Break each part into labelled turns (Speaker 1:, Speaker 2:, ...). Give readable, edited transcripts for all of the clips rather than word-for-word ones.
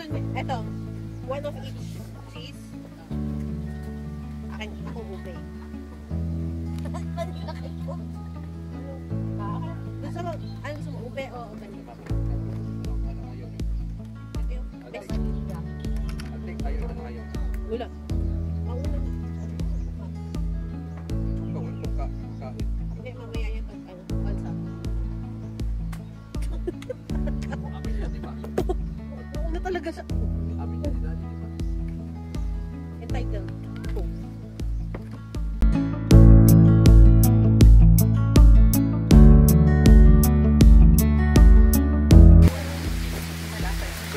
Speaker 1: Ito, one of each cheese. Akin ako ube. Gusto mo, ano gusto mo, ube o ganito? Ito yung best. Wala. Mauna na. Hindi, mamaya yan pag ano, balsa. Mauna talaga siya. Entitled.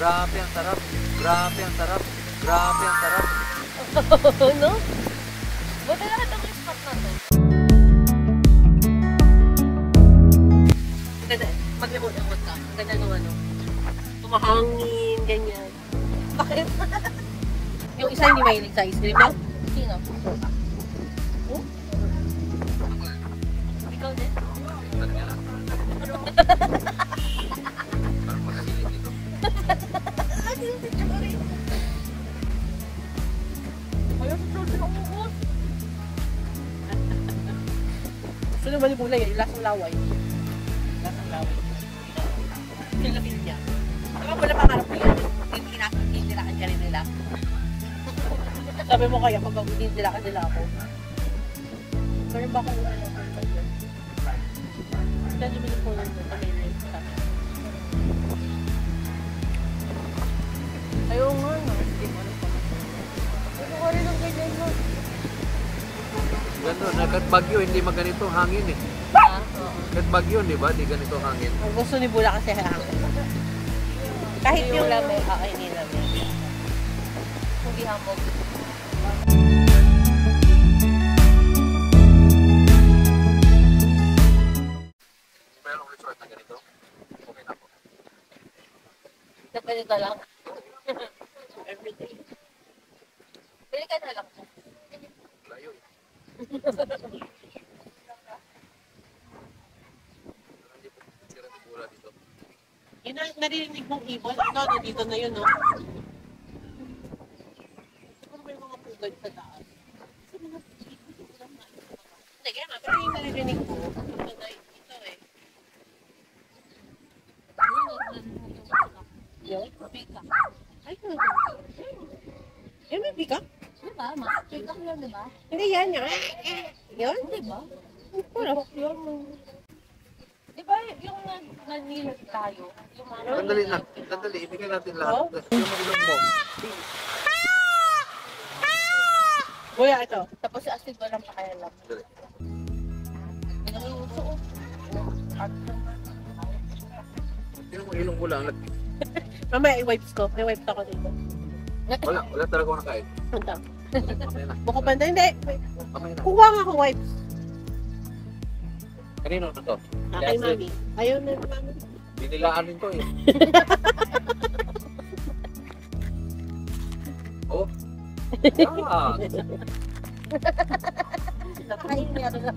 Speaker 2: Grabe ang sarap. Grabe ang sarap. Grabe ang sarap.
Speaker 3: No? Buti na ito yung spot na to.
Speaker 1: Ganda, maglamot-lamot ka. Ganda nung ano. Tumahangin, ganyan. Bakit? Yung isa hindi mahilig sa ice cream, no?
Speaker 3: Sino? Ikaw din?
Speaker 1: Gusto naman yung bulay, yung lasang laway. Lasang laway. Yung lapit niya. Diba wala pangarap ko yan? Hindi-dilakan ka rin nila. Sabi mo kaya pag hindi-dilakan nila ako. Meron ba akong una ng purple yun? Saan naman yung purple yun? Pag may rin sa akin. Ayaw nga no. Hindi mo alam pa. Ano ka rin ang ganyan mo?
Speaker 2: Gano'n, kahit bagyo, hindi maganito ang hangin eh. Kahit bagyo, di ba? Di ganito ang hangin.
Speaker 1: Ang gusto ni Bula kasi hangin. Kahit yung lamig, hindi lamig.
Speaker 3: Hindi hamog.
Speaker 2: Mayroong resort na ganito. Okay na po.
Speaker 3: Napalita lang.
Speaker 1: Everyday.
Speaker 3: Pili ka na lang.
Speaker 2: Layo eh. Hindi po sira ni Bula dito.
Speaker 1: Yun ang narinig mong ibon. Ikaw, nandito na yun, no? Siguro may mga pugad sa taas. Hindi, kaya nga. Pero yung naririnig ko, ito na ito eh. Yun?
Speaker 3: Pika.
Speaker 1: Ay, ano? Yan, may pika?
Speaker 3: Diba? Pika ko yan, diba?
Speaker 1: Hindi yan, yan. Yun?
Speaker 3: Diba?
Speaker 1: Puro.
Speaker 3: Diba yung nanilog tayo? Yung mga...
Speaker 2: Sandali na. Sandali, ibigay natin lahat. Yung ilong mo.
Speaker 1: Kuya, ito.
Speaker 3: Tapos si Asid walang pakialam.
Speaker 2: Sandali.
Speaker 3: Nanuso ko.
Speaker 2: Tingnan mo ilong mo lang.
Speaker 1: Mamaya, i-wipes ko. May wipes ako dito.
Speaker 2: Wala talaga ako nakain.
Speaker 1: Ito.
Speaker 2: Mamaya na.
Speaker 1: Buko pa. Hindi.
Speaker 2: Mamaya na.
Speaker 1: Kuha nga ako wipes.
Speaker 2: Kanino na to?
Speaker 1: Kay mami. Ayaw na ni mami.
Speaker 2: Binilaan rin to eh. Oh. Ah.
Speaker 3: Ay, meron na.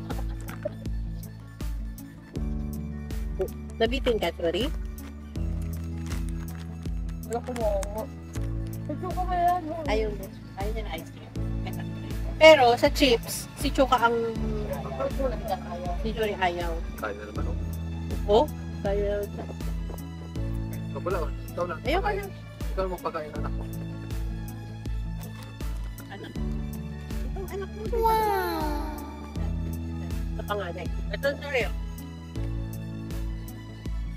Speaker 1: Nabitin ka, sorry?
Speaker 3: Wala ko mo. Ito ko ba yan?
Speaker 1: Ayaw na. Ayaw niya na ice cream. Pero sa chips, si Chuka ang si Jory ayaw.
Speaker 2: Kaya na naman oh.
Speaker 1: Oh? Ayaw.
Speaker 2: Ikaw pala, ikaw na.
Speaker 1: Ayaw ka na.
Speaker 2: Ikaw magpakain anak mo.
Speaker 1: Anak. Itong anak mo. Wow! Sa panganay. Ito, sorry.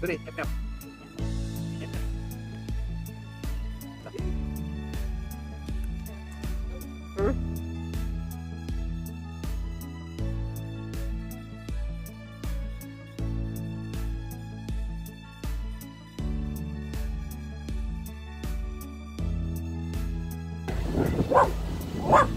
Speaker 2: Sorry, yap.
Speaker 1: Hmm? Wow!